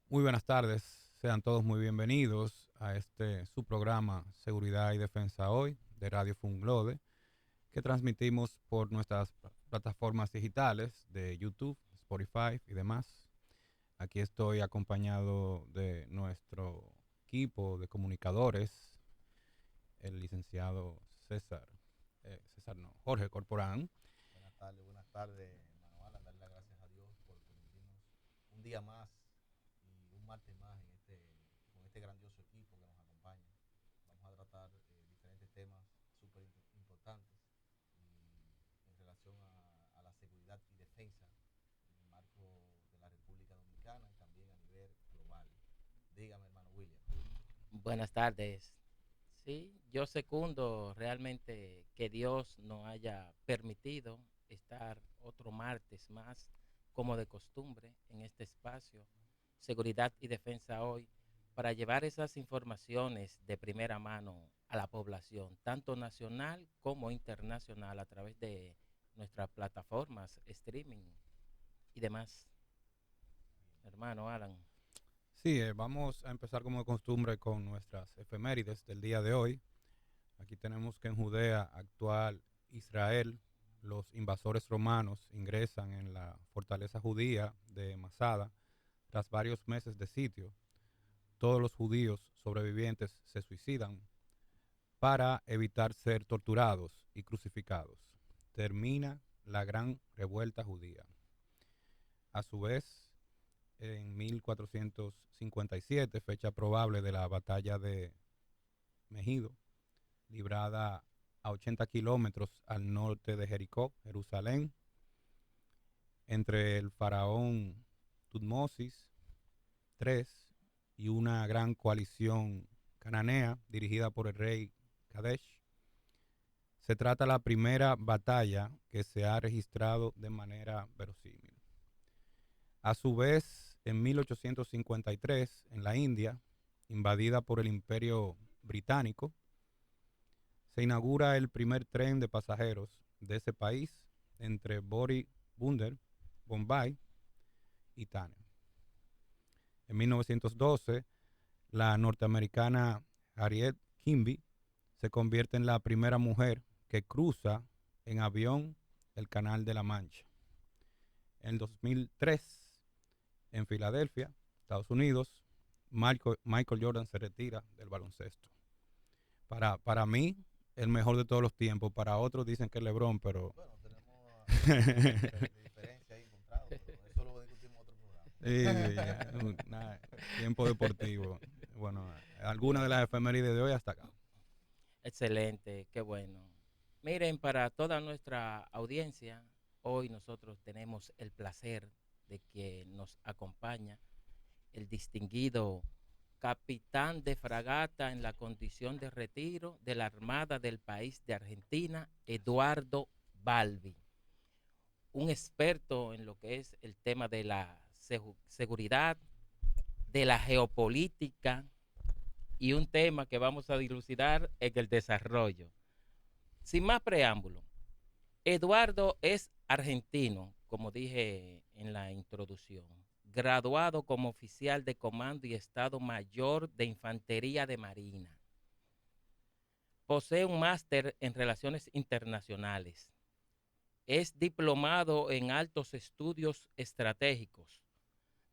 Muy buenas tardes, sean todos muy bienvenidos a su programa Seguridad y Defensa Hoy de Radio Funglode, que transmitimos por nuestras plataformas digitales de YouTube, Spotify y demás. Aquí estoy acompañado de nuestro equipo de comunicadores, el licenciado César no, Jorge Corporán. Buenas tardes, Manuel. Darle las gracias a Dios por permitirnos un día más y un martes más con este grandioso equipo que nos acompaña. Vamos a tratar diferentes temas súper importantes y en relación a la seguridad y defensa en el marco de la República Dominicana y también a nivel global. Dígame, hermano William. Buenas tardes. Sí, yo secundo realmente que Dios nos haya permitido estar otro martes más, como de costumbre, en este espacio, Seguridad y Defensa Hoy, para llevar esas informaciones de primera mano a la población, tanto nacional como internacional, a través de nuestras plataformas, streaming y demás. Hermano Alan. Sí, vamos a empezar como de costumbre con nuestras efemérides del día de hoy. Aquí tenemos que en Judea actual Israel, los invasores romanos ingresan en la fortaleza judía de Masada tras varios meses de sitio. Todos los judíos sobrevivientes se suicidan para evitar ser torturados y crucificados. Termina la gran revuelta judía. A su vez, en 1457, fecha probable de la batalla de Megido, librada a 80 kilómetros al norte de Jericó, Jerusalén, entre el faraón Tutmosis III y una gran coalición cananea dirigida por el rey Kadesh. Se trata de la primera batalla que se ha registrado de manera verosímil. A su vez, en 1853, en la India, invadida por el Imperio Británico, se inaugura el primer tren de pasajeros de ese país entre Bori Bunder, Bombay y Thane. En 1912, la norteamericana Harriet Quimby se convierte en la primera mujer que cruza en avión el Canal de la Mancha. En 2003, en Filadelfia, Estados Unidos, Michael Jordan se retira del baloncesto. Para mí, el mejor de todos los tiempos. Para otros dicen que es LeBron, pero Bueno, tenemos puntos de diferencia ahí encontrados, pero eso lo discutimos en otro programa. nada, tiempo deportivo. Bueno, algunas de las efemérides de hoy hasta acá. Excelente, qué bueno. Miren, para toda nuestra audiencia, hoy nosotros tenemos el placer de que nos acompaña el distinguido capitán de fragata en la condición de retiro de la Armada del país de Argentina, Eduardo Balbi, un experto en lo que es el tema de la seguridad, de la geopolítica y un tema que vamos a dilucidar en el desarrollo. Sin más preámbulo, Eduardo es argentino, como dije en la introducción, graduado como oficial de comando y Estado Mayor de Infantería de Marina. Posee un máster en Relaciones Internacionales. Es diplomado en Altos Estudios Estratégicos,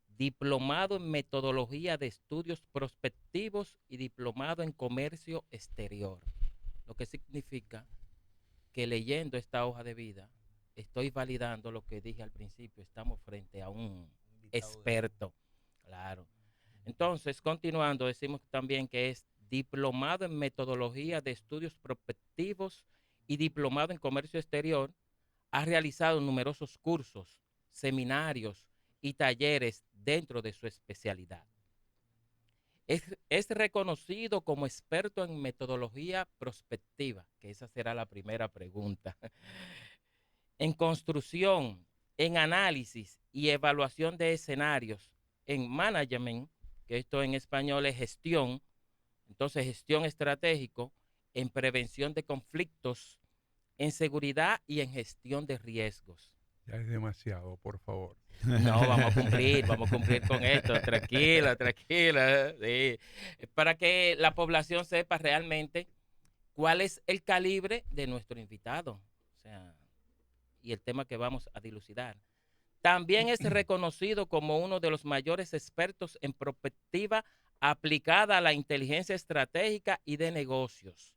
diplomado en Metodología de Estudios Prospectivos y diplomado en Comercio Exterior, lo que significa que leyendo esta hoja de vida estoy validando lo que dije al principio, estamos frente a un Un invitado de lujo. experto, claro. Entonces, continuando, decimos también que es diplomado en metodología de estudios prospectivos y diplomado en comercio exterior. Ha realizado numerosos cursos, seminarios y talleres dentro de su especialidad. Es reconocido como experto en metodología prospectiva, que esa será la primera pregunta, en construcción, en análisis y evaluación de escenarios, en management, que esto en español es gestión, entonces gestión estratégico, en prevención de conflictos, en seguridad y en gestión de riesgos. Ya es demasiado, por favor. No, vamos a cumplir con esto, tranquila, tranquila. Sí. Para que la población sepa realmente cuál es el calibre de nuestro invitado, o sea, y el tema que vamos a dilucidar. También es reconocido como uno de los mayores expertos en prospectiva aplicada a la inteligencia estratégica y de negocios.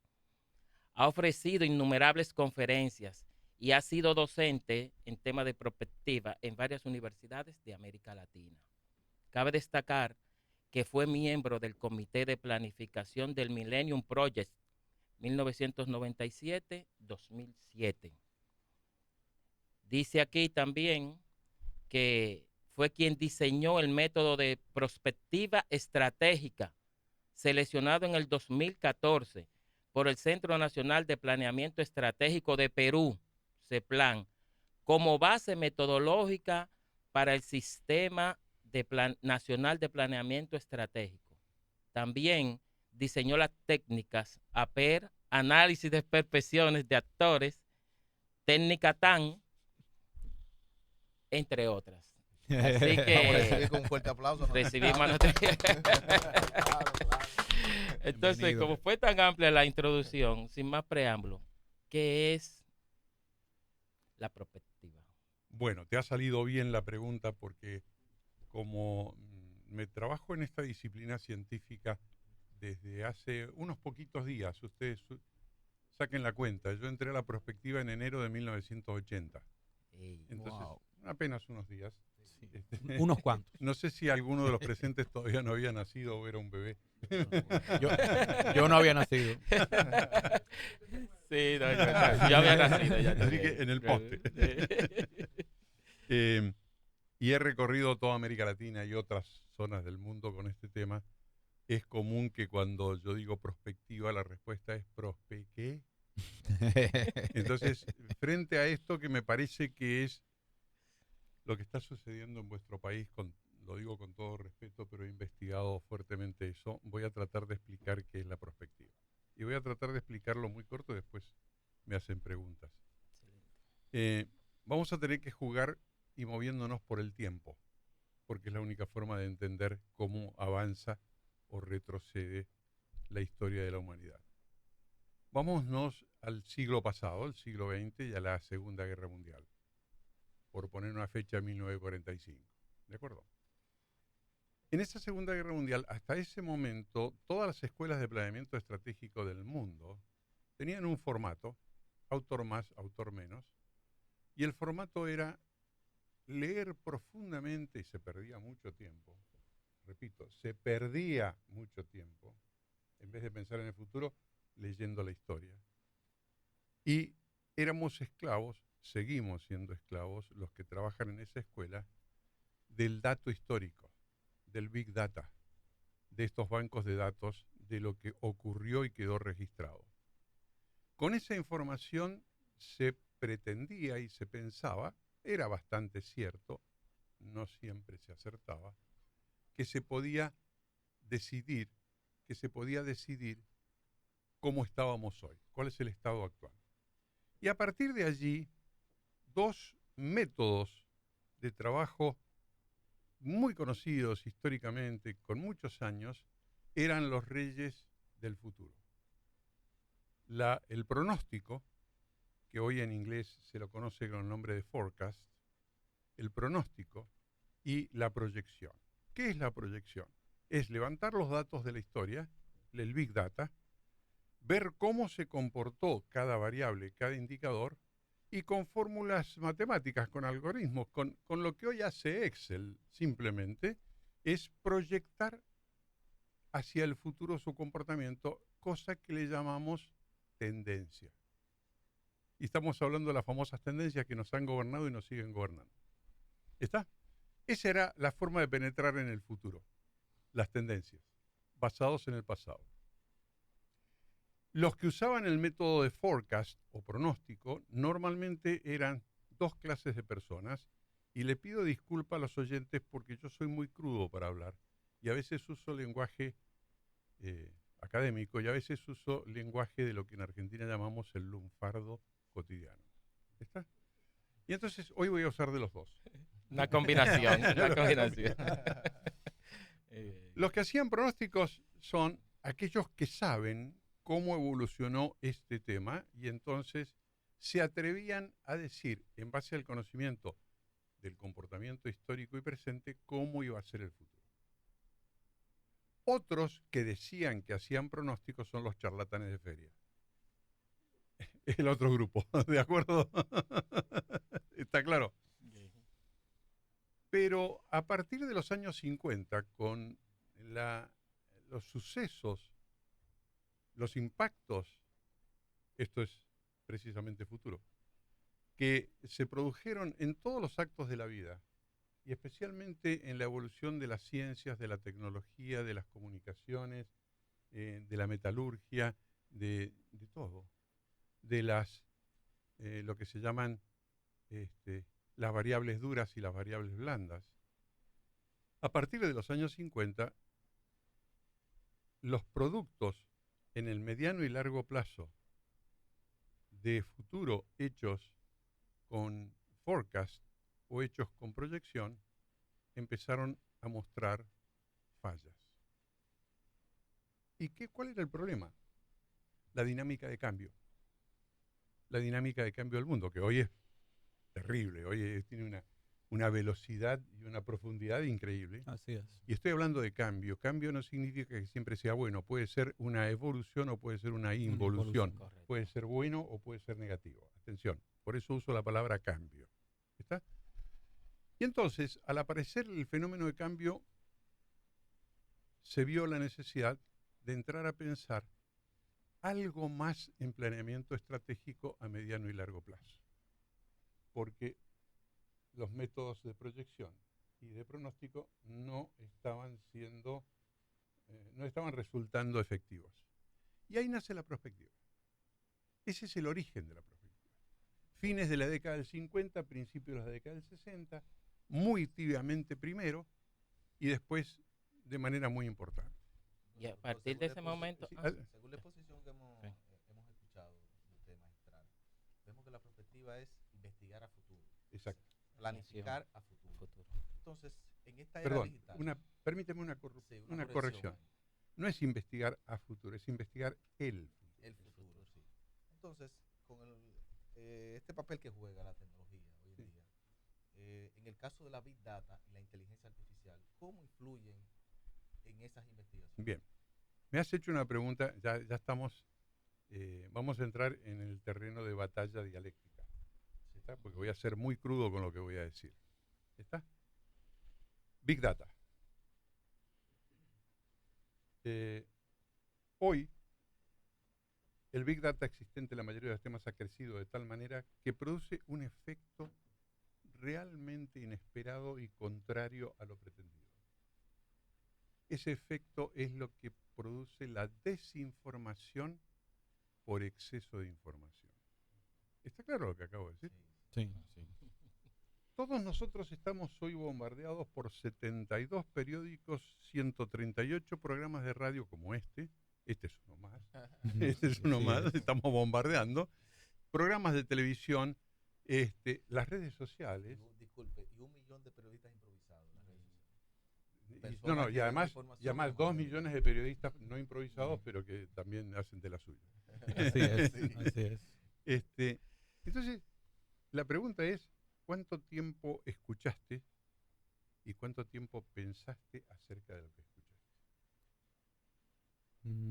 Ha ofrecido innumerables conferencias y ha sido docente en temas de prospectiva en varias universidades de América Latina. Cabe destacar que fue miembro del Comité de Planificación del Millennium Project 1997-2007. Dice aquí también que fue quien diseñó el método de prospectiva estratégica seleccionado en el 2014 por el Centro Nacional de Planeamiento Estratégico de Perú, CEPLAN, como base metodológica para el Sistema Nacional de Planeamiento Estratégico. También diseñó las técnicas APER, análisis de percepciones de actores, técnica TAN, entre otras. Así Vamos a recibir con un fuerte aplauso. recibimos a nuestra... Claro. Entonces, Bienvenido. como fue tan amplia la introducción, sin más preámbulo, ¿qué es la prospectiva? Bueno, te ha salido bien la pregunta porque como me trabajo en esta disciplina científica desde hace unos poquitos días, ustedes saquen la cuenta, yo entré a la prospectiva en enero de 1980, entonces Wow. apenas unos días. Sí. Este, Unos cuantos. no sé si alguno de los presentes todavía no había nacido o era un bebé. Yo no había nacido. Sí, no, yo había nacido. Ya Así que en el poste. Y he recorrido toda América Latina y otras zonas del mundo con este tema. Es común que cuando yo digo prospectiva, la respuesta es ¿qué? Entonces, frente a esto que me parece que es lo que está sucediendo en vuestro país, lo digo con todo respeto, pero he investigado fuertemente eso, voy a tratar de explicar qué es la prospectiva. Y voy a tratar de explicarlo muy corto, después me hacen preguntas. Vamos a tener que jugar y moviéndonos por el tiempo, porque es la única forma de entender cómo avanza o retrocede la historia de la humanidad. Vámonos al siglo pasado, el siglo XX y a la Segunda Guerra Mundial, por poner una fecha 1945, ¿de acuerdo? En esa Segunda Guerra Mundial, hasta ese momento, todas las escuelas de planeamiento estratégico del mundo tenían un formato, autor más, autor menos, y el formato era leer profundamente, y se perdía mucho tiempo, repito, se perdía mucho tiempo, en vez de pensar en el futuro, leyendo la historia. Y éramos esclavos, seguimos siendo esclavos, los que trabajan en esa escuela, del dato histórico, del Big Data, de estos bancos de datos, de lo que ocurrió y quedó registrado. Con esa información se pretendía y se pensaba, era bastante cierto, no siempre se acertaba, que se podía decidir cómo estábamos hoy, cuál es el estado actual. Y a partir de allí, dos métodos de trabajo muy conocidos históricamente, con muchos años, eran los reyes del futuro. El pronóstico, que hoy en inglés se lo conoce con el nombre de forecast, el pronóstico y la proyección. ¿Qué es la proyección? Es levantar los datos de la historia, el Big Data, ver cómo se comportó cada variable, cada indicador, y con fórmulas matemáticas, con algoritmos, con lo que hoy hace Excel, simplemente, es proyectar hacia el futuro su comportamiento, cosa que le llamamos tendencia. Y estamos hablando de las famosas tendencias que nos han gobernado y nos siguen gobernando. ¿Está? Esa era la forma de penetrar en el futuro, las tendencias, basados en el pasado. Los que usaban el método de forecast o pronóstico normalmente eran dos clases de personas, y le pido disculpas a los oyentes porque yo soy muy crudo para hablar y a veces uso lenguaje académico y a veces uso lenguaje de lo que en Argentina llamamos el lunfardo cotidiano. ¿Está? Y entonces hoy voy a usar de los dos. Una combinación, una combinación. Los que hacían pronósticos son aquellos que saben cómo evolucionó este tema y entonces se atrevían a decir, en base al conocimiento del comportamiento histórico y presente, cómo iba a ser el futuro. Otros que decían que hacían pronósticos son los charlatanes de feria. El otro grupo, ¿de acuerdo? ¿Está claro? Pero a partir de los años 50, con los sucesos, los impactos, esto es precisamente futuro, que se produjeron en todos los actos de la vida, y especialmente en la evolución de las ciencias, de la tecnología, de las comunicaciones, de la metalurgia, de todo, de lo que se llaman las variables duras y las variables blandas. A partir de los años 50, los productos en el mediano y largo plazo de futuro hechos con forecast o hechos con proyección empezaron a mostrar fallas. ¿Y cuál era el problema? La dinámica de cambio. La dinámica de cambio del mundo, que hoy es terrible, hoy tiene una velocidad y una profundidad increíble. Así es. Y estoy hablando de cambio. Cambio no significa que siempre sea bueno. Puede ser una evolución o puede ser una involución. Correcto. Puede ser bueno o puede ser negativo. Atención, por eso uso la palabra cambio. ¿Está? Y entonces, al aparecer el fenómeno de cambio, se vio la necesidad de entrar a pensar algo más en planeamiento estratégico a mediano y largo plazo. Porque los métodos de proyección y de pronóstico no estaban resultando efectivos. Y ahí nace la prospectiva. Ese es el origen de la prospectiva. Fines de la década del 50, principios de la década del 60, muy tibiamente primero y después de manera muy importante. Y a partir de ese momento... Según la exposición que hemos escuchado de usted, magistral, vemos que la perspectiva es investigar a futuro. Exacto. Planificar a futuro. Entonces, en esta era Perdón, digital... permíteme una corrección. No es investigar a futuro, es investigar el futuro. El futuro, sí. Entonces, con este papel que juega la tecnología hoy en día, en el caso de la Big Data y la inteligencia artificial, ¿cómo influyen en esas investigaciones? Bien, me has hecho una pregunta, ya estamos, vamos a entrar en el terreno de batalla dialéctica, ¿está? Porque voy a ser muy crudo con lo que voy a decir. ¿Está? Big Data. Hoy, el Big Data existente en la mayoría de los temas ha crecido de tal manera que produce un efecto realmente inesperado y contrario a lo pretendido. Ese efecto es lo que produce la desinformación por exceso de información. ¿Está claro lo que acabo de decir? Sí. Todos nosotros estamos hoy bombardeados por 72 periódicos, 138 programas de radio como este es uno más, estamos bombardeando, programas de televisión, las redes sociales. Disculpe, y 1 millón de periodistas improvisados en las redes sociales. No, y además 2 millones de periodistas no improvisados, pero que también hacen de la suya. Así es, así es. Entonces, la pregunta es, ¿cuánto tiempo escuchaste y cuánto tiempo pensaste acerca de lo que escuchaste?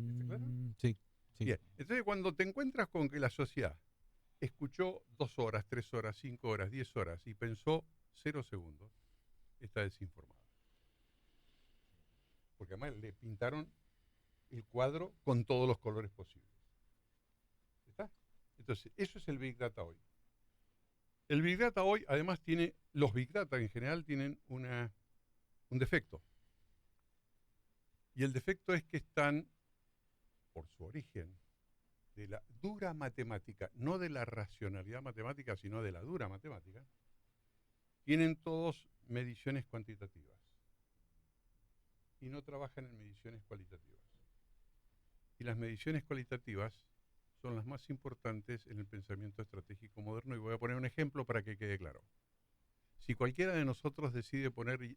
¿Está claro? Sí. Bien, entonces cuando te encuentras con que la sociedad escuchó 2 horas, 3 horas, 5 horas, 10 horas y pensó 0 segundos, está desinformada. Porque además le pintaron el cuadro con todos los colores posibles. ¿Está? Entonces, eso es el Big Data hoy. El Big Data hoy, además, los Big Data en general tienen un defecto. Y el defecto es que están, por su origen, de la dura matemática, no de la racionalidad matemática, sino de la dura matemática, tienen todos mediciones cuantitativas y no trabajan en mediciones cualitativas. Y las mediciones cualitativas son las más importantes en el pensamiento estratégico moderno, y voy a poner un ejemplo para que quede claro. Si cualquiera de nosotros decide poner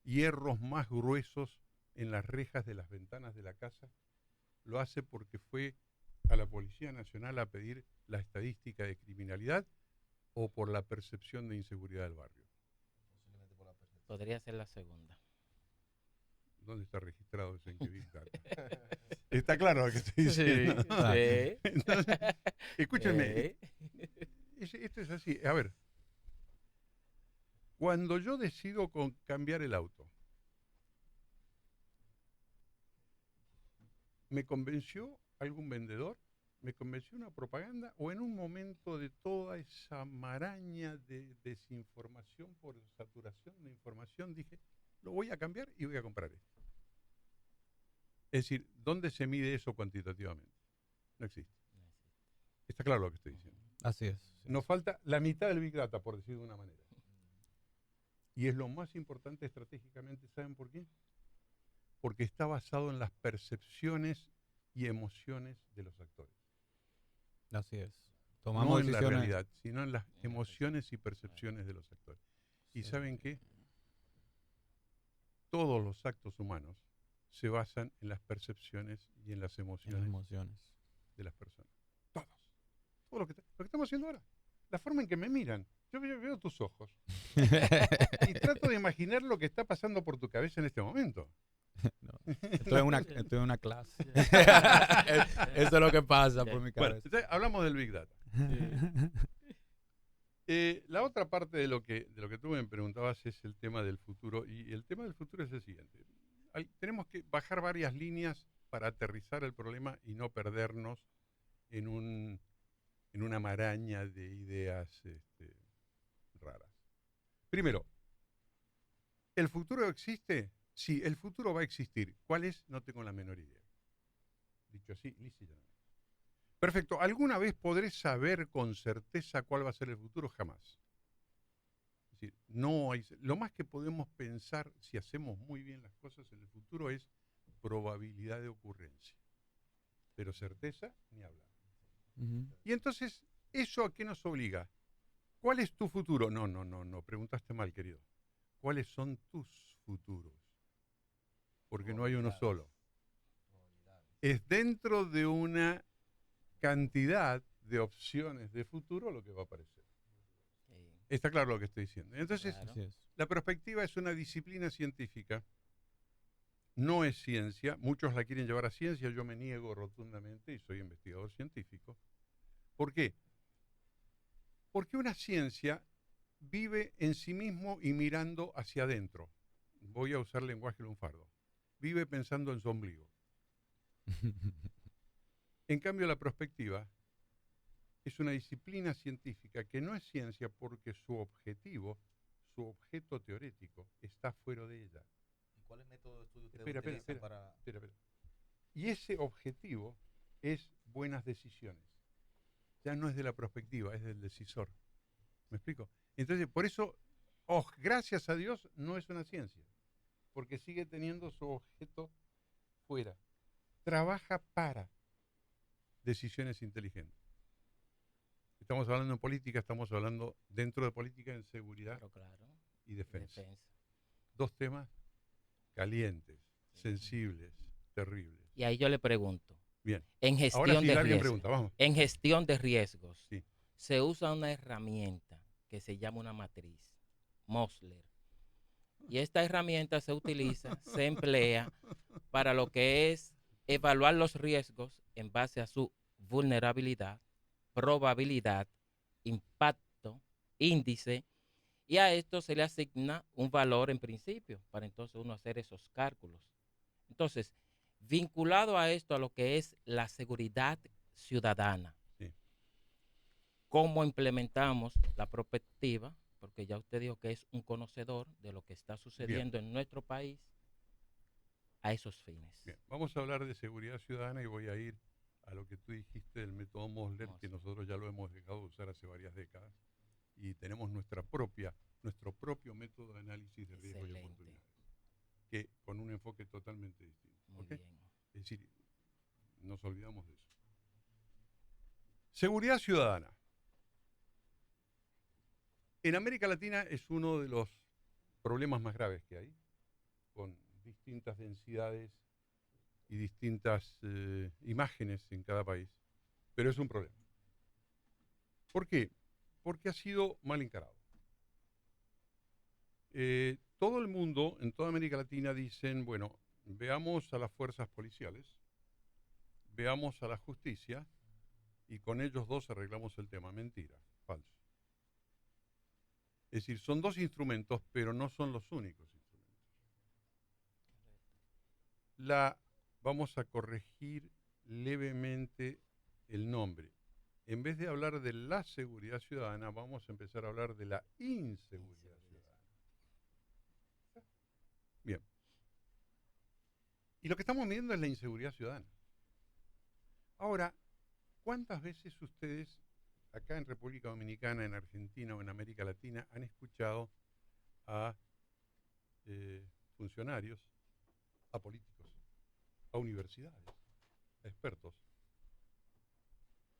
hierros más gruesos en las rejas de las ventanas de la casa, lo hace porque fue a la Policía Nacional a pedir la estadística de criminalidad o por la percepción de inseguridad del barrio. Posiblemente por la percepción. Podría ser la segunda. ¿Dónde está registrado eso en qué Big Data? Está claro lo que estoy diciendo. Sí. Entonces, escúchenme, Sí. esto es así. A ver, cuando yo decido cambiar el auto, ¿me convenció algún vendedor? ¿Me convenció una propaganda? ¿O en un momento de toda esa maraña de desinformación por saturación de información dije, lo voy a cambiar y voy a comprar esto? Es decir, ¿dónde se mide eso cuantitativamente? No existe. Está claro lo que estoy diciendo. Así es. Nos falta la mitad del Big Data, por decirlo de una manera. Y es lo más importante estratégicamente, ¿saben por qué? Porque está basado en las percepciones y emociones de los actores. Así es. No Tomamos en la decisiones. realidad, sino en las emociones y percepciones de los actores. ¿Y Sí. saben qué? Todos los actos humanos se basan en las percepciones y en las En emociones las emociones. de las personas. Todos. Todo lo que estamos haciendo ahora. La forma en que me miran. Yo veo tus ojos y trato de imaginar lo que está pasando por tu cabeza en este momento. No, estoy en una clase. Eso es lo que pasa por mi Bueno, cabeza. entonces hablamos del Big Data. La otra parte de lo que tú me preguntabas es el tema del futuro. Y el tema del futuro es el siguiente. Tenemos que bajar varias líneas para aterrizar el problema y no perdernos en una maraña de ideas raras. Primero, ¿el futuro existe? Sí, el futuro va a existir. ¿Cuál es? No tengo la menor idea. Dicho así, lisa y llanamente. Perfecto. ¿Alguna vez podré saber con certeza cuál va a ser el futuro? Jamás. Es decir, no hay, lo más que podemos pensar si hacemos muy bien las cosas en el futuro es probabilidad de ocurrencia. Pero certeza, ni hablar. Ujú. Y entonces, ¿eso a qué nos obliga? ¿Cuál es tu futuro? No, preguntaste mal, querido. ¿Cuáles son tus futuros? Porque no hay uno solo. Es dentro de una cantidad de opciones de futuro lo que va a aparecer. Está claro lo que estoy diciendo. Entonces, Claro. Así es. la perspectiva es una disciplina científica, no es ciencia. Muchos la quieren llevar a ciencia, yo me niego rotundamente y soy investigador científico. ¿Por qué? Porque una ciencia vive en sí mismo y mirando hacia adentro. Voy a usar lenguaje lunfardo. Vive pensando en su ombligo. En cambio, la prospectiva es una disciplina científica que no es ciencia porque su objetivo, su objeto teórico, está fuera de ella. ¿Y cuáles métodos de estudio ustedes utilizan para...? Espera. Y ese objetivo es buenas decisiones. Ya no es de la prospectiva, es del decisor. ¿Me explico? Entonces, por eso, gracias a Dios, no es una ciencia, porque sigue teniendo su objeto fuera. Trabaja para decisiones inteligentes. Estamos hablando en política, estamos hablando dentro de política en seguridad Claro. y defensa. Dos temas calientes, sensibles, terribles. Y ahí yo le pregunto, Bien. en Ahora gestión sí, de alguien riesgos, pregunta, vamos. en gestión de riesgos, Sí. se usa una herramienta que se llama una matriz, Mosler. Y esta herramienta se utiliza, se emplea para lo que es evaluar los riesgos en base a su vulnerabilidad, probabilidad, impacto, índice, y a esto se le asigna un valor en principio para entonces uno hacer esos cálculos. Entonces, vinculado a esto, a lo que es la seguridad ciudadana, Sí. ¿cómo implementamos la prospectiva? Porque ya usted dijo que es un conocedor de lo que está sucediendo en nuestro país a esos fines. Bien, vamos a hablar de seguridad ciudadana y voy a ir a lo que tú dijiste del método Mosler, que nosotros ya lo hemos dejado de usar hace varias décadas y tenemos nuestro propio método de análisis de riesgos y Excelente. oportunidades, que con un enfoque totalmente distinto. Muy ¿Ok? bien. Es decir, nos olvidamos de eso. Seguridad ciudadana. En América Latina es uno de los problemas más graves que hay, con distintas densidades y distintas imágenes en cada país, pero es un problema. ¿Por qué? Porque ha sido mal encarado. Todo el mundo, en toda América Latina, dicen, bueno, veamos a las fuerzas policiales, veamos a la justicia, y con ellos dos arreglamos el tema. Mentira, falso. Es decir, son dos instrumentos, pero no son los únicos instrumentos. Vamos a corregir levemente el nombre. En vez de hablar de la seguridad ciudadana, vamos a empezar a hablar de la inseguridad ciudadana. Bien. Y lo que estamos viendo es la inseguridad ciudadana. Ahora, ¿cuántas veces ustedes, acá en República Dominicana, en Argentina o en América Latina, han escuchado a funcionarios, a políticos, a universidades, a expertos,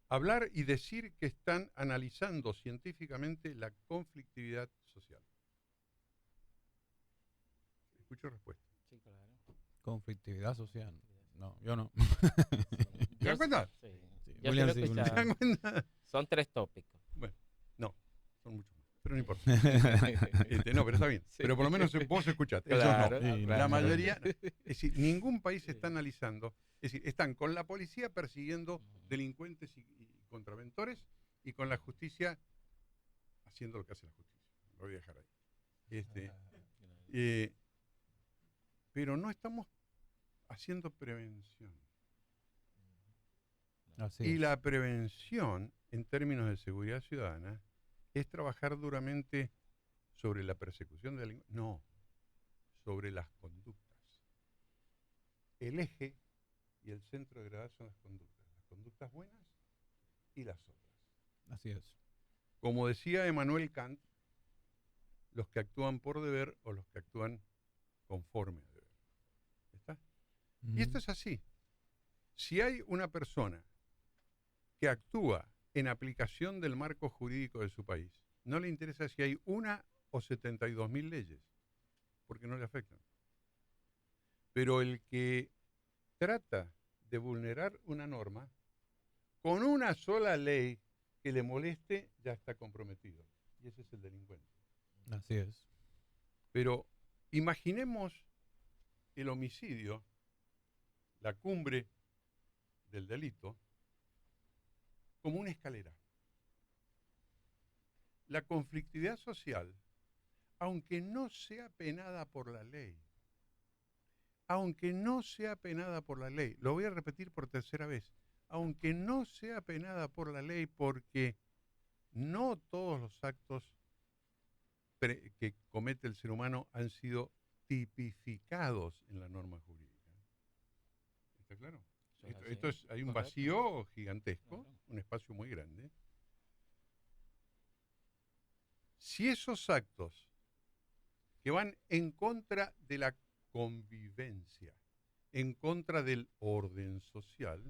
hablar y decir que están analizando científicamente la conflictividad social? Escucho respuesta. Sí, claro. Conflictividad social. No, yo no. ¿Te das cuenta? Sí. Sí, Yo William, sí lo he sí, ¿Te escuchado. das cuenta? Son 3 tópicos. Bueno, no, son muchos más, pero no importa. No, pero está bien. Sí. Pero por lo menos vos escuchaste. Ellos Claro, no. Sí, claro. La mayoría, es decir, ningún país Sí. está analizando, es decir, están con la policía persiguiendo delincuentes y contraventores y con la justicia haciendo lo que hace la justicia. Lo voy a dejar ahí. Pero no estamos haciendo prevención. Así Y es. la prevención, en términos de seguridad ciudadana, es trabajar duramente sobre la persecución de delincuentes. No, sobre las conductas. El eje y el centro de gravedad son las conductas buenas y las otras. Así es. Como decía Emmanuel Kant, los que actúan por deber o los que actúan conforme a deber. ¿Está? Y esto es así. Si hay una persona que actúa en aplicación del marco jurídico de su país, no le interesa si hay una o 72.000 leyes, porque no le afectan. Pero el que trata de vulnerar una norma, con una sola ley que le moleste, ya está comprometido. Y ese es el delincuente. Así es. Pero imaginemos el homicidio, la cumbre del delito, como una escalera. La conflictividad social, aunque no sea penada por la ley, lo voy a repetir por tercera vez, aunque no sea penada por la ley, porque no todos los actos que comete el ser humano han sido tipificados en la norma jurídica. ¿Está claro? Hay un vacío gigantesco, Claro. un espacio muy grande. Si esos actos que van en contra de la convivencia, en contra del orden social,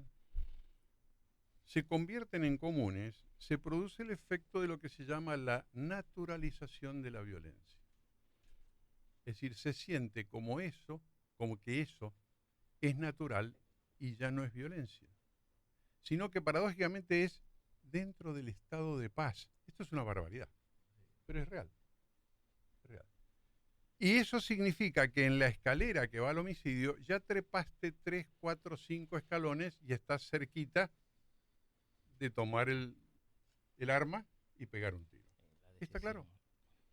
se convierten en comunes, se produce el efecto de lo que se llama la naturalización de la violencia. Es decir, se siente como que eso es natural y ya no es violencia, sino que paradójicamente es dentro del estado de paz. Esto es una barbaridad, pero es real. Es real. Y eso significa que en la escalera que va al homicidio ya trepaste 3, 4, 5 escalones y estás cerquita de tomar el arma y pegar un tiro. ¿Está claro?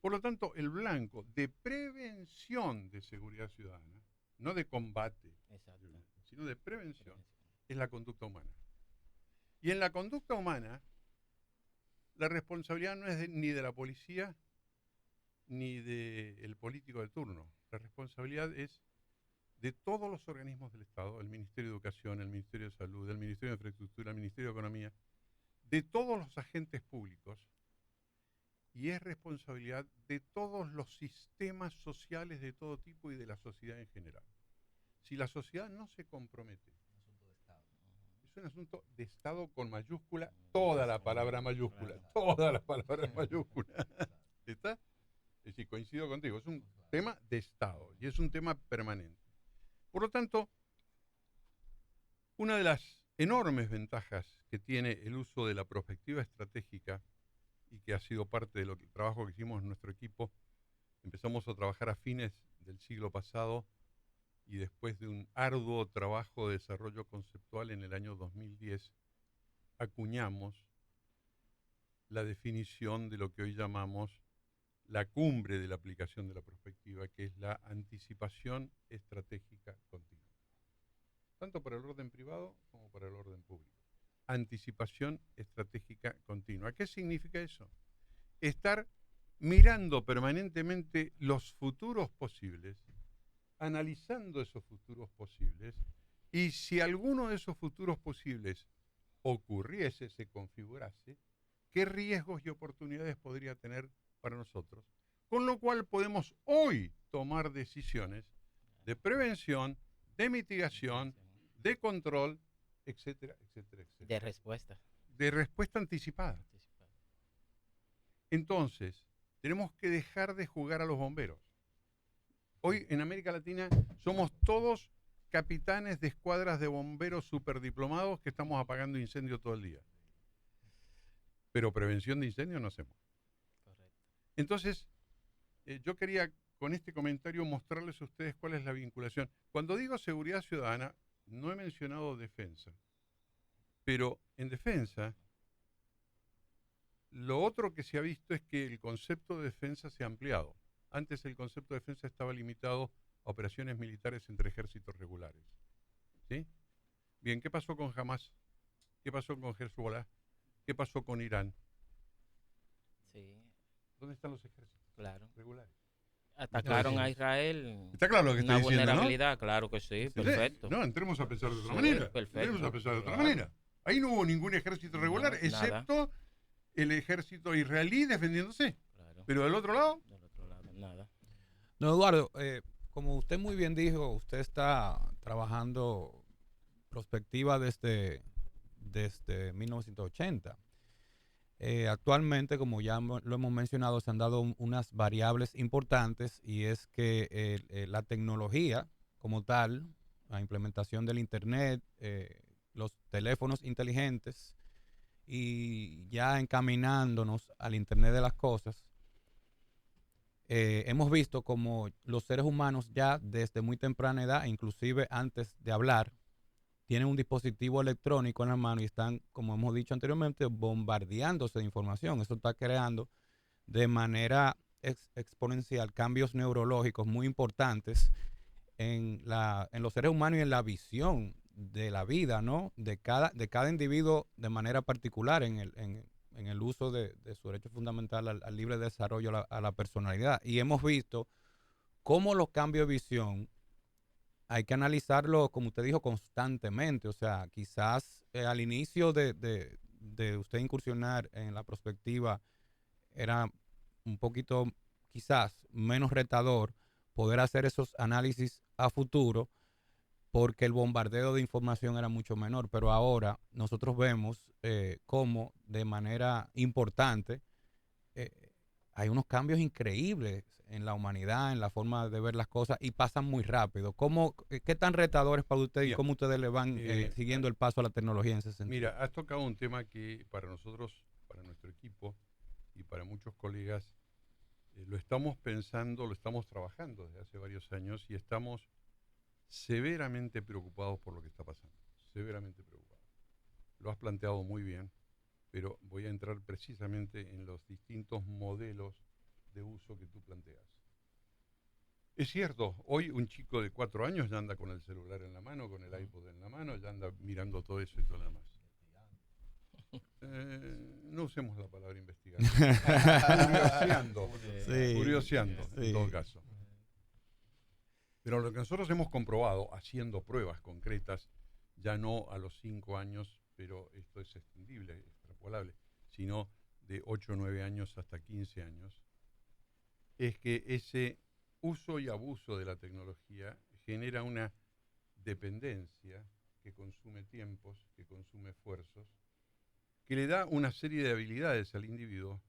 Por lo tanto, el blanco de prevención de seguridad ciudadana, no de combate, sino de prevención, es la conducta humana. Y en la conducta humana, la responsabilidad no es ni de la policía ni del político de turno. La responsabilidad es de todos los organismos del Estado, el Ministerio de Educación, el Ministerio de Salud, el Ministerio de Infraestructura, el Ministerio de Economía, de todos los agentes públicos, y es responsabilidad de todos los sistemas sociales de todo tipo y de la sociedad en general. Si la sociedad no se compromete, es es un asunto de Estado con mayúscula, toda la palabra mayúscula, toda la palabra mayúscula. ¿Está? Es decir, coincido contigo, es un tema de Estado y es un tema permanente. Por lo tanto, una de las enormes ventajas que tiene el uso de la prospectiva estratégica y que ha sido parte del trabajo que hicimos en nuestro equipo, empezamos a trabajar a fines del siglo pasado y después de un arduo trabajo de desarrollo conceptual en el año 2010, acuñamos la definición de lo que hoy llamamos la cumbre de la aplicación de la prospectiva, que es la anticipación estratégica continua, tanto para el orden privado como para el orden público. Anticipación estratégica continua. ¿Qué significa eso? Estar mirando permanentemente los futuros posibles, analizando esos futuros posibles, y si alguno de esos futuros posibles ocurriese, se configurase, qué riesgos y oportunidades podría tener para nosotros, con lo cual podemos hoy tomar decisiones de prevención, de mitigación, de control, etcétera, etcétera, etcétera. De respuesta. De respuesta anticipada. Entonces, tenemos que dejar de jugar a los bomberos. Hoy en América Latina somos todos capitanes de escuadras de bomberos superdiplomados que estamos apagando incendios todo el día. Pero prevención de incendios no hacemos. Correcto. Entonces, yo quería con este comentario mostrarles a ustedes cuál es la vinculación. Cuando digo seguridad ciudadana, no he mencionado defensa. Pero en defensa, lo otro que se ha visto es que el concepto de defensa se ha ampliado. Antes el concepto de defensa estaba limitado a operaciones militares entre ejércitos regulares. ¿Sí? Bien, ¿qué pasó con Hamas? ¿Qué pasó con Hezbollah? ¿Qué pasó con Irán? Sí, ¿Dónde están los ejércitos claro. regulares? Atacaron a Israel. Está claro lo que Una estoy diciendo, ¿no? vulnerabilidad, claro que sí, perfecto. No, entremos a pensar de otra Sí, manera. perfecto, Entremos a pensar de otra claro. manera. Ahí no hubo ningún ejército regular, No, excepto el ejército israelí defendiéndose. Claro. Pero del otro lado, Del otro lado, nada. No, Eduardo, como usted muy bien dijo, usted está trabajando prospectiva desde 1980. Actualmente, como ya lo hemos mencionado, se han dado unas variables importantes y es que la tecnología como tal, la implementación del Internet, los teléfonos inteligentes y ya encaminándonos al Internet de las cosas, hemos visto como los seres humanos ya desde muy temprana edad, inclusive antes de hablar, tienen un dispositivo electrónico en la mano y están, como hemos dicho anteriormente, bombardeándose de información. Eso está creando de manera exponencial cambios neurológicos muy importantes en los seres humanos y en la visión de la vida, ¿no? De cada individuo de manera particular en el uso de su derecho fundamental al libre desarrollo, a la personalidad. Y hemos visto cómo los cambios de visión hay que analizarlo, como usted dijo, constantemente. O sea, quizás al inicio de usted incursionar en la prospectiva era un poquito, quizás, menos retador poder hacer esos análisis a futuro porque el bombardeo de información era mucho menor. Pero ahora nosotros vemos cómo de manera importante eh, hay unos cambios increíbles en la humanidad, en la forma de ver las cosas y pasan muy rápido. ¿Qué tan retador es para usted y mira, cómo ustedes le van siguiendo el paso a la tecnología en ese sentido? mira, has tocado un tema que para nosotros, para nuestro equipo y para muchos colegas, lo estamos pensando, lo estamos trabajando desde hace varios años y estamos severamente preocupados por lo que está pasando, severamente preocupados. Lo has planteado muy bien, pero voy a entrar precisamente en los distintos modelos de uso que tú planteas. Es cierto, hoy un chico de 4 años ya anda con el celular en la mano, con el iPod en la mano, ya anda mirando todo eso y todo lo demás. No usemos la palabra investigar. Curioseando. Sí, Curioseando, sí. en todo caso. Pero lo que nosotros hemos comprobado, haciendo pruebas concretas, ya no a los 5 años, pero esto es extendible, extrapolable, sino de 8 o 9 años hasta 15 años, es que ese uso y abuso de la tecnología genera una dependencia que consume tiempos, que consume esfuerzos, que le da una serie de habilidades al individuo,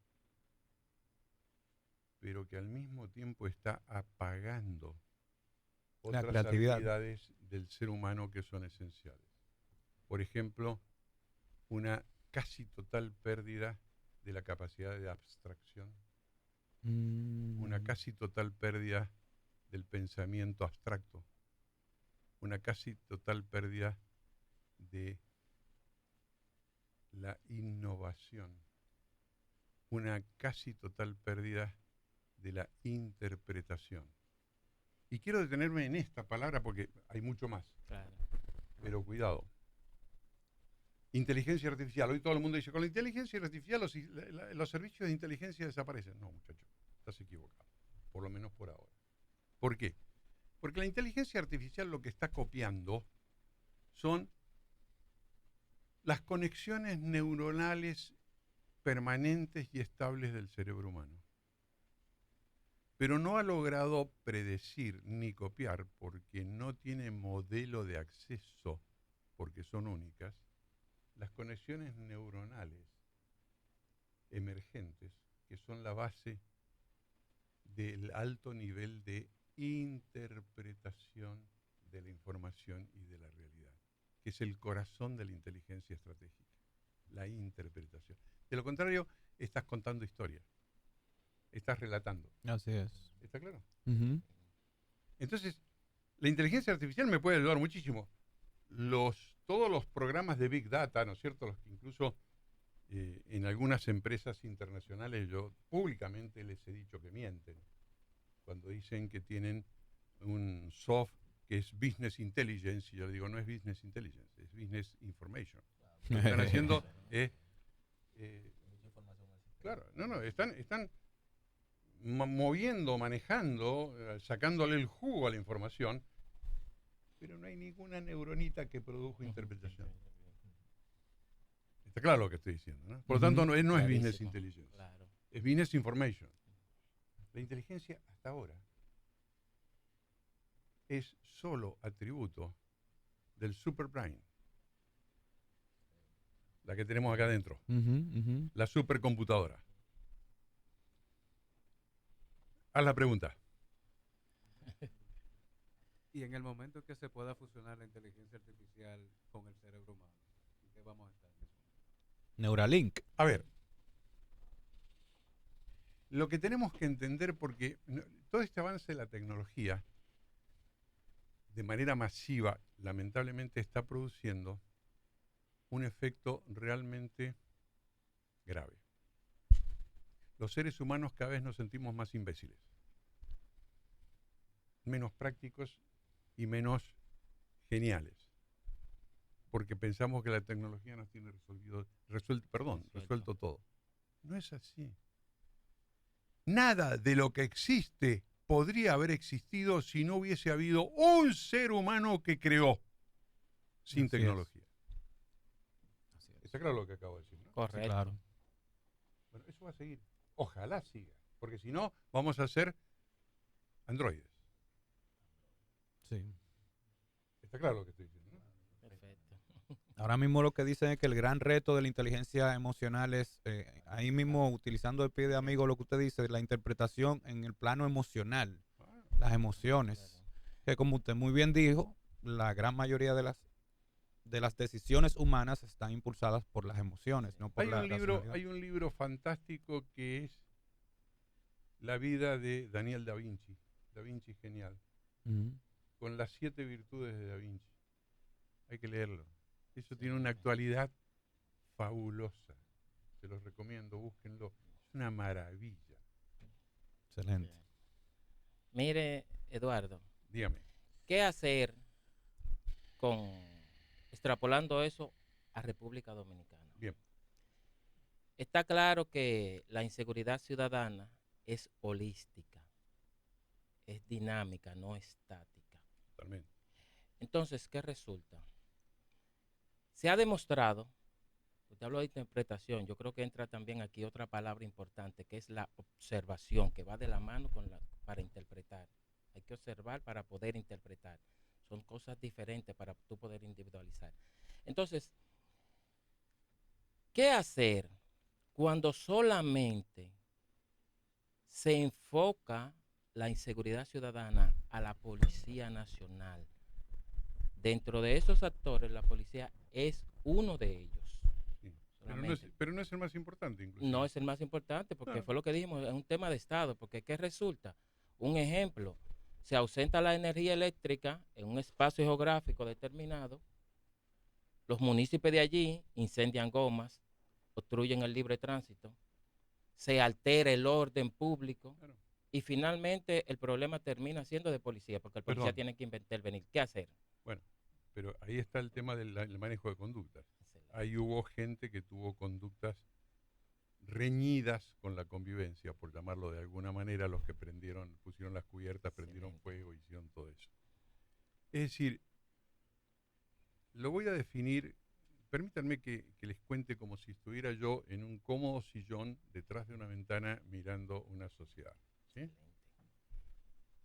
pero que al mismo tiempo está apagando La otras creatividad. habilidades del ser humano que son esenciales. Por ejemplo, una casi total pérdida de la capacidad de abstracción, una casi total pérdida del pensamiento abstracto, una casi total pérdida de la innovación, una casi total pérdida de la interpretación. Y quiero detenerme en esta palabra porque hay mucho más, Claro. pero cuidado. Inteligencia artificial. Hoy todo el mundo dice, con la inteligencia artificial los servicios de inteligencia desaparecen. No, muchacho, estás equivocado, por lo menos por ahora. ¿Por qué? Porque la inteligencia artificial lo que está copiando son las conexiones neuronales permanentes y estables del cerebro humano. Pero no ha logrado predecir ni copiar, porque no tiene modelo de acceso, porque son únicas, las conexiones neuronales emergentes, que son la base del alto nivel de interpretación de la información y de la realidad, que es el corazón de la inteligencia estratégica, la interpretación. De lo contrario, estás contando historia, estás relatando. Así es. ¿Está claro? Ujú. Entonces, la inteligencia artificial me puede ayudar muchísimo. Todos los programas de Big Data, ¿no es cierto? Los que incluso en algunas empresas internacionales yo públicamente les he dicho que mienten cuando dicen que tienen un soft que es Business Intelligence, y yo le digo, no es Business Intelligence, es Business Information. Lo que están haciendo es... Mucha información así. claro, no, están moviendo, manejando, sacándole el jugo a la información, pero no hay ninguna neuronita que produjo interpretación. Está claro lo que estoy diciendo, ¿no? Por lo tanto, no es Clarísimo. Business Intelligence, Claro. es Business Information. La inteligencia hasta ahora es solo atributo del superbrain, la que tenemos acá adentro, la supercomputadora. Haz la pregunta. Y en el momento que se pueda fusionar la inteligencia artificial con el cerebro humano, ¿en qué vamos a estar en ese momento? Neuralink. A ver, lo que tenemos que entender, porque todo este avance de la tecnología, de manera masiva, lamentablemente está produciendo un efecto realmente grave. Los seres humanos cada vez nos sentimos más imbéciles, menos prácticos y menos geniales, porque pensamos que la tecnología nos tiene resuelto todo. No es así. Nada de lo que existe podría haber existido si no hubiese habido un ser humano que creó sin Así tecnología. Así es. ¿Está claro lo que acabo de decir, no? Sí, Correcto. claro. Bueno, eso va a seguir. Ojalá siga, porque si no, vamos a ser androides. Sí. ¿Está claro lo que estoy diciendo, no? Perfecto. Ahora mismo lo que dicen es que el gran reto de la inteligencia emocional es, ahí mismo, utilizando el pie de amigo lo que usted dice, la interpretación en el plano emocional, las emociones, que como usted muy bien dijo, la gran mayoría de las decisiones humanas están impulsadas por las emociones, no por Hay la un libro, racionalidad. hay un libro fantástico que es La vida de Daniel Da Vinci. Da Vinci genial. Ujú. Con las 7 virtudes de Da Vinci. Hay que leerlo. Eso tiene una actualidad fabulosa. Se los recomiendo, búsquenlo. Es una maravilla. Excelente. Bien. Mire, Eduardo, Dígame. ¿qué hacer extrapolando eso a República Dominicana? Bien. Está claro que la inseguridad ciudadana es holística, es dinámica, no estática. Totalmente. Entonces, ¿qué resulta? Se ha demostrado, usted habló de interpretación, yo creo que entra también aquí otra palabra importante, que es la observación, que va de la mano para interpretar. Hay que observar para poder interpretar. Son cosas diferentes para tú poder individualizar. Entonces, ¿qué hacer cuando solamente se enfoca la inseguridad ciudadana a la Policía Nacional? Dentro de esos actores, la policía es uno de ellos. Sí. Pero no es el más importante, inclusive. No es el más importante, porque Claro. fue lo que dijimos, es un tema de Estado, porque ¿qué resulta? Un ejemplo, se ausenta la energía eléctrica en un espacio geográfico determinado, los municipios de allí incendian gomas, obstruyen el libre tránsito, se altera el orden público, Claro. y finalmente el problema termina siendo de policía, porque el policía Perdón. tiene que intervenir. ¿Qué hacer? Bueno, pero ahí está el tema del manejo de conductas. Excelente. Ahí hubo gente que tuvo conductas reñidas con la convivencia, por llamarlo de alguna manera, los que pusieron las cubiertas, prendieron Excelente. fuego, hicieron todo eso. Es decir, lo voy a definir, permítanme que les cuente como si estuviera yo en un cómodo sillón detrás de una ventana mirando una sociedad. ¿Sí? Excelente.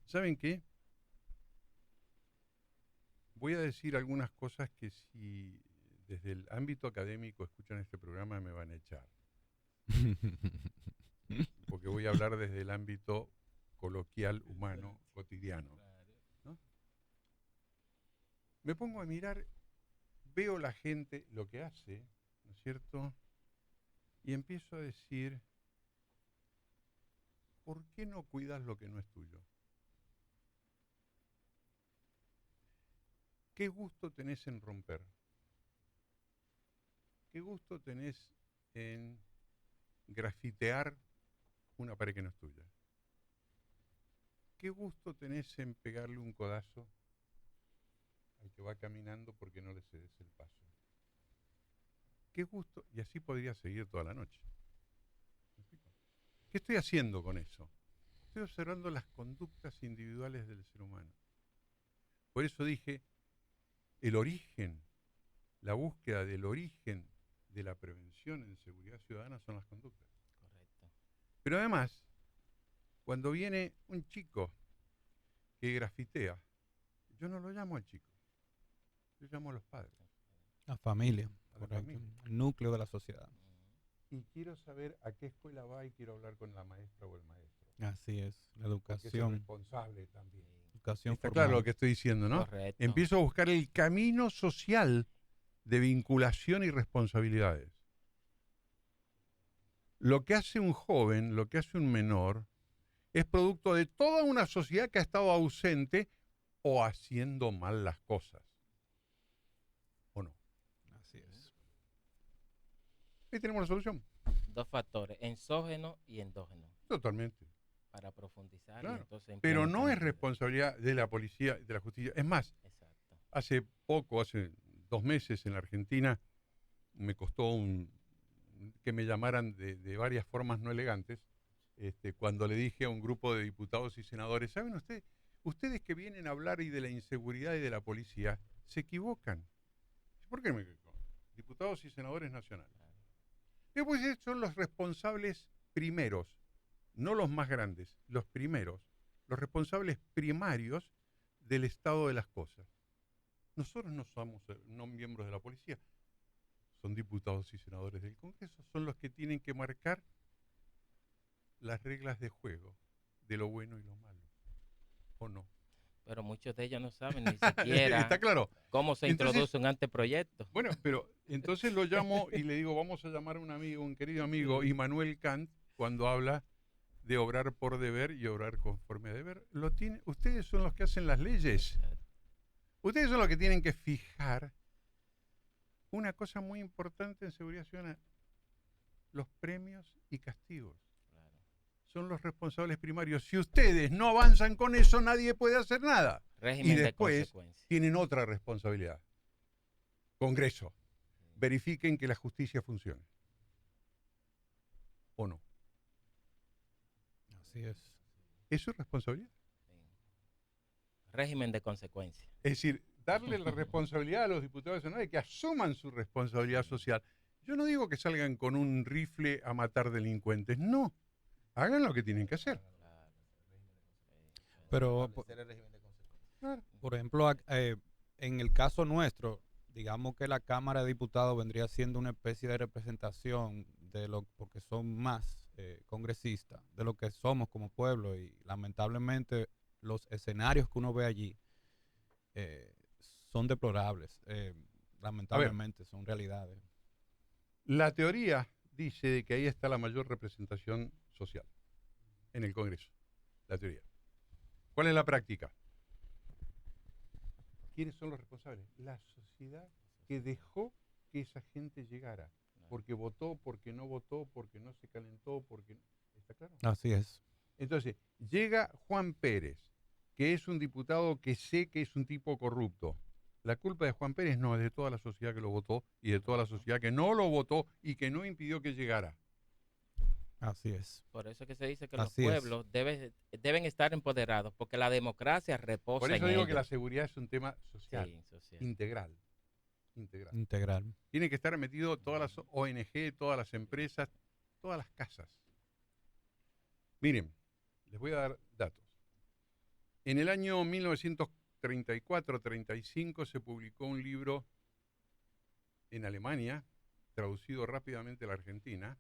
¿Saben qué? Voy a decir algunas cosas que si desde el ámbito académico escuchan este programa me van a echar. Porque voy a hablar desde el ámbito coloquial, humano, cotidiano. ¿No? Me pongo a mirar, veo la gente lo que hace, ¿no es cierto? Y empiezo a decir, ¿por qué no cuidas lo que no es tuyo? ¿Qué gusto tenés en romper? ¿Qué gusto tenés en grafitear una pared que no es tuya? ¿Qué gusto tenés en pegarle un codazo al que va caminando porque no le cedes el paso? ¿Qué gusto? Y así podría seguir toda la noche. ¿Me explico? ¿Qué estoy haciendo con eso? Estoy observando las conductas individuales del ser humano. Por eso dije, el origen, la búsqueda del origen de la prevención en seguridad ciudadana son las conductas. Correcto. Pero además, cuando viene un chico que grafitea, yo no lo llamo al chico, yo llamo a los padres. La familia, A la correcto. familia. El núcleo de la sociedad. Y quiero saber a qué escuela va y quiero hablar con la maestra o el maestro. Así es, la Porque es el educación. responsable también. Educación Está formal. claro lo que estoy diciendo, ¿no? Correcto. Empiezo a buscar el camino social de vinculación y responsabilidades. Lo que hace un joven, lo que hace un menor, es producto de toda una sociedad que ha estado ausente o haciendo mal las cosas. ¿O no? Así es. Ahí tenemos la solución. Dos factores, exógeno y endógeno, Totalmente. para profundizar. Y Claro. entonces Pero no implementar es responsabilidad de la policía y de la justicia. Es más, Exacto. hace 2 meses en la Argentina, me costó que me llamaran de varias formas no elegantes, cuando le dije a un grupo de diputados y senadores, ¿saben ustedes que vienen a hablar y de la inseguridad y de la policía, se equivocan? ¿Por qué me equivoco? Diputados y senadores nacionales. Pues son los responsables primeros, no los más grandes, los primeros, los responsables primarios del estado de las cosas. Nosotros no somos no miembros de la policía, son diputados y senadores del Congreso, son los que tienen que marcar las reglas de juego de lo bueno y lo malo, ¿o no? Pero muchos de ellos no saben ni siquiera ¿Está claro? cómo se Entonces, introduce un anteproyecto. Bueno, pero entonces lo llamo y le digo, vamos a llamar a un amigo, un querido amigo, Immanuel Kant, cuando habla de obrar por deber y obrar conforme a deber. Ustedes son los que hacen las leyes. Ustedes son los que tienen que fijar una cosa muy importante en seguridad ciudadana, los premios y castigos. Claro. Son los responsables primarios. Si ustedes no avanzan con eso, nadie puede hacer nada. Régimen Y de después consecuencia. tienen otra responsabilidad. Congreso, verifiquen que la justicia funcione. ¿O no? Así es. ¿Eso es responsabilidad? Sí. Régimen de consecuencia. Es decir, darle la responsabilidad a los diputados nacionales que asuman su responsabilidad social. Yo no digo que salgan con un rifle a matar delincuentes, no. Hagan lo que tienen que hacer. Claro. Pero Establecer el régimen de consecuencias. Claro. Por ejemplo, en el caso nuestro, digamos que la Cámara de Diputados vendría siendo una especie de representación de lo, porque son más congresistas, de lo que somos como pueblo, y lamentablemente los escenarios que uno ve allí eh, son deplorables. Lamentablemente son realidades. La teoría dice de que ahí está la mayor representación social, en el Congreso. La teoría. ¿Cuál es la práctica? ¿Quiénes son los responsables? La sociedad que dejó que esa gente llegara. Porque votó, porque no votó, porque no se calentó, porque... ¿Está claro? Así es. Entonces, llega Juan Pérez, que es un diputado que sé que es un tipo corrupto. La culpa de Juan Pérez no es de toda la sociedad que lo votó y de toda la sociedad que no lo votó y que no impidió que llegara. Así es. Por eso es que se dice que Así los es. pueblos deben estar empoderados, porque la democracia reposa Por eso en digo ellos. que la seguridad es un tema social, Sí, social. integral. Integral. Integral. Tiene que estar metido todas las ONG, todas las empresas, todas las casas. Miren, les voy a dar datos. En el año 1934-35 se publicó un libro en Alemania, traducido rápidamente a la Argentina,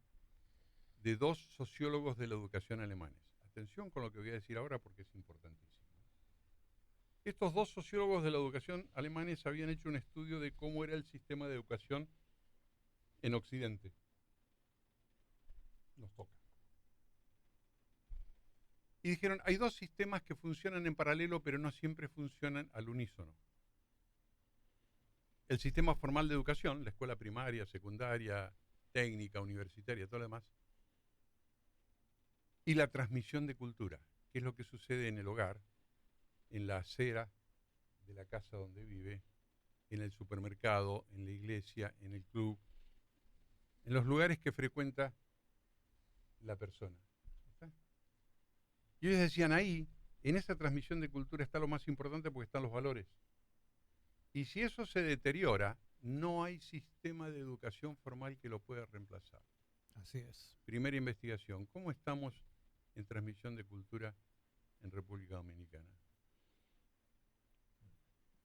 de dos sociólogos de la educación alemanes. Atención con lo que voy a decir ahora porque es importantísimo. Estos dos sociólogos de la educación alemanes habían hecho un estudio de cómo era el sistema de educación en Occidente. Nos toca. Y dijeron, hay dos sistemas que funcionan en paralelo, pero no siempre funcionan al unísono. El sistema formal de educación, la escuela primaria, secundaria, técnica, universitaria, todo lo demás, y la transmisión de cultura, que es lo que sucede en el hogar, en la acera de la casa donde vive, en el supermercado, en la iglesia, en el club, en los lugares que frecuenta la persona. ¿Está? Y ellos decían, ahí, en esa transmisión de cultura está lo más importante porque están los valores. Y si eso se deteriora, no hay sistema de educación formal que lo pueda reemplazar. Así es. Primera investigación, ¿cómo estamos en transmisión de cultura en República Dominicana?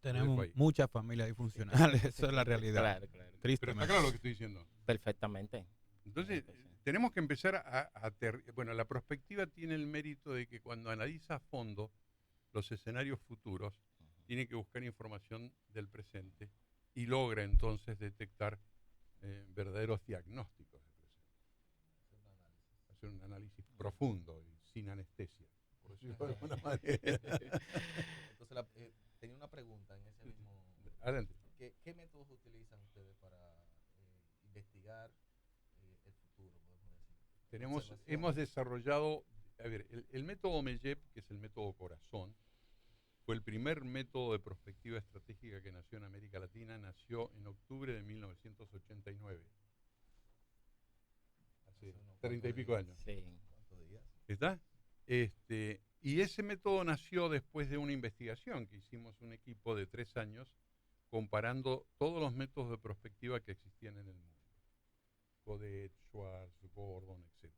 Tenemos muchas familias disfuncionales, eso es la realidad. Claro, claro. Pero Tristemente. está claro lo que estoy diciendo. Perfectamente. Entonces, Claro que sí. tenemos que empezar bueno, la prospectiva tiene el mérito de que cuando analiza a fondo los escenarios futuros, tiene que buscar información del presente y logra entonces detectar verdaderos diagnósticos del presente. Hacer un análisis profundo y sin anestesia, por decirlo de alguna manera. Entonces, tenía una pregunta en ese mismo... Adelante. ¿Qué métodos utilizan ustedes para investigar el futuro, podemos decir? Hemos desarrollado, a ver, el método MEJEP, que es el método Corazón, fue el primer método de prospectiva estratégica que nació en América Latina, nació en octubre de 1989. Hace 30 y pico años. Sí. ¿Cuántos días? ¿Está? Y ese método nació después de una investigación que hicimos un equipo de 3 años comparando todos los métodos de prospectiva que existían en el mundo. Godet, Schwartz, Gordon, etc.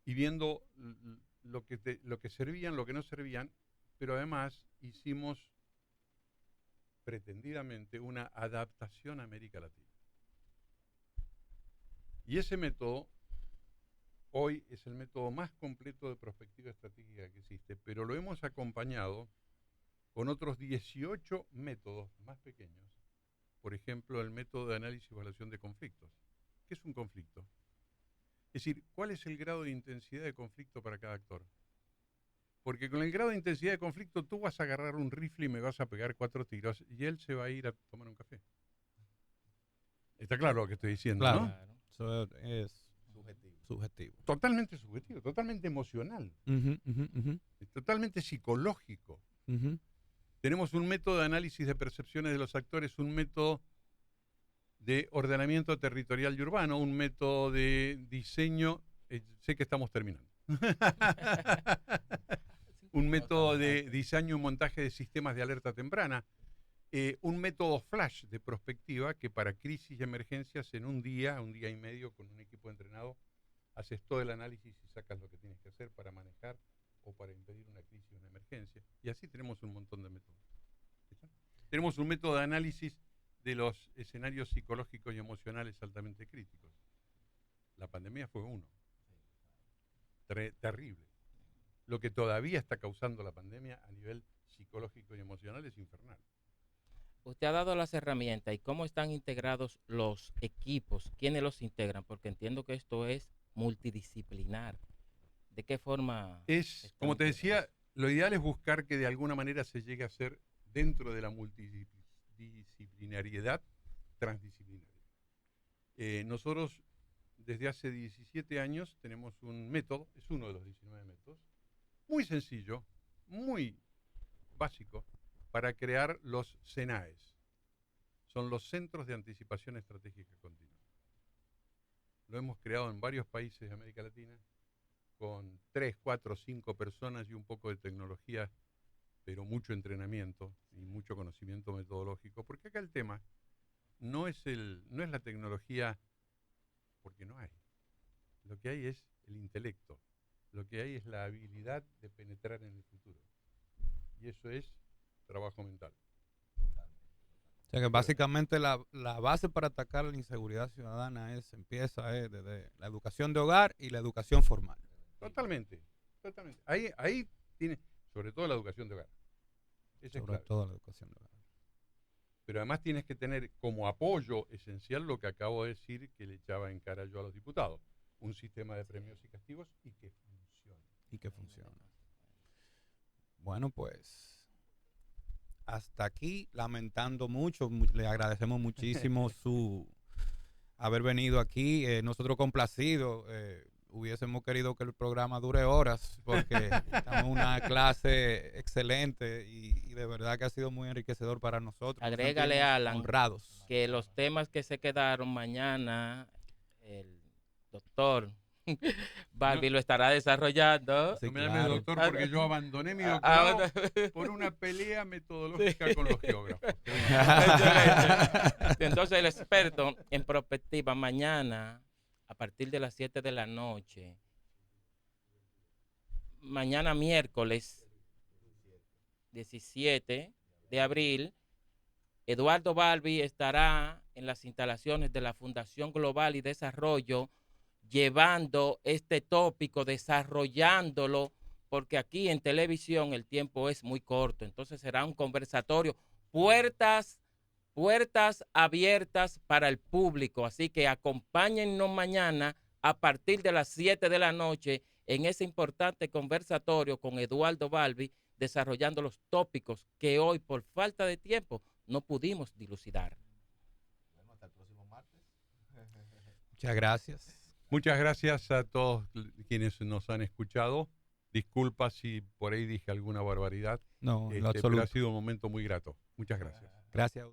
Y viendo lo que servían, lo que no servían, pero además hicimos pretendidamente una adaptación a América Latina. Y ese método hoy es el método más completo de prospectiva estratégica que existe, pero lo hemos acompañado con otros 18 métodos más pequeños. Por ejemplo, el método de análisis y evaluación de conflictos. ¿Qué es un conflicto? Es decir, ¿cuál es el grado de intensidad de conflicto para cada actor? Porque con el grado de intensidad de conflicto tú vas a agarrar un rifle y me vas a pegar 4 tiros y él se va a ir a tomar un café. Está claro lo que estoy diciendo, Claro. ¿no? Claro. Eso es subjetivo. Totalmente subjetivo, totalmente emocional, totalmente psicológico. Tenemos un método de análisis de percepciones de los actores, un método de ordenamiento territorial y urbano, un método de diseño, sé que estamos terminando, un método de diseño y montaje de sistemas de alerta temprana, un método flash de prospectiva que para crisis y emergencias en un día y medio con un equipo entrenado, haces todo el análisis y sacas lo que tienes que hacer para manejar o para impedir una crisis o una emergencia. Y así tenemos un montón de métodos. ¿Está? Tenemos un método de análisis de los escenarios psicológicos y emocionales altamente críticos. La pandemia fue uno. Terrible. Lo que todavía está causando la pandemia a nivel psicológico y emocional es infernal. Usted ha dado las herramientas y cómo están integrados los equipos, quiénes los integran, porque entiendo que esto es multidisciplinar. ¿De qué forma? Como te decía, lo ideal es buscar que de alguna manera se llegue a ser dentro de la multidisciplinariedad transdisciplinaria. Nosotros desde hace 17 años tenemos un método, es uno de los 19 métodos, muy sencillo, muy básico, para crear los CENAES. Son los Centros de Anticipación Estratégica Continua. Lo hemos creado en varios países de América Latina, con 3, 4, 5 personas y un poco de tecnología, pero mucho entrenamiento y mucho conocimiento metodológico, porque acá el tema no es la tecnología, porque no hay. Lo que hay es el intelecto, lo que hay es la habilidad de penetrar en el futuro. Y eso es trabajo mental. O sea que básicamente la base para atacar la inseguridad ciudadana empieza desde la educación de hogar y la educación formal. Totalmente, totalmente. Ahí tiene, sobre todo la educación de hogar. Esa es Sobre clave. todo la educación de hogar. Pero además tienes que tener como apoyo esencial lo que acabo de decir que le echaba en cara yo a los diputados. Un sistema de premios y castigos y que funcione. Y que funcione. Bueno, pues hasta aquí, lamentando mucho, le agradecemos muchísimo su haber venido aquí. Nosotros complacidos, hubiésemos querido que el programa dure horas, porque estamos en una clase excelente y de verdad que ha sido muy enriquecedor para nosotros. Agrégale, Alan, honrados. que los temas que se quedaron mañana, el doctor Balbi lo estará desarrollando. Sí, No me llame claro. doctor porque yo abandoné mi doctorado por una pelea metodológica con los geógrafos. Excelente. Entonces el experto en prospectiva mañana a partir de las 7 de la noche, mañana miércoles 17 de abril, Eduardo Balbi estará en las instalaciones de la Fundación Global y Desarrollo llevando este tópico, desarrollándolo, porque aquí en televisión el tiempo es muy corto, entonces será un conversatorio, puertas abiertas para el público, así que acompáñennos mañana a partir de las 7 de la noche en ese importante conversatorio con Eduardo Balbi, desarrollando los tópicos que hoy por falta de tiempo no pudimos dilucidar. Bueno, hasta el próximo martes. Muchas gracias. Muchas gracias a todos quienes nos han escuchado. Disculpa si por ahí dije alguna barbaridad. No, en lo Pero absoluto. ha sido un momento muy grato. Muchas gracias. Gracias.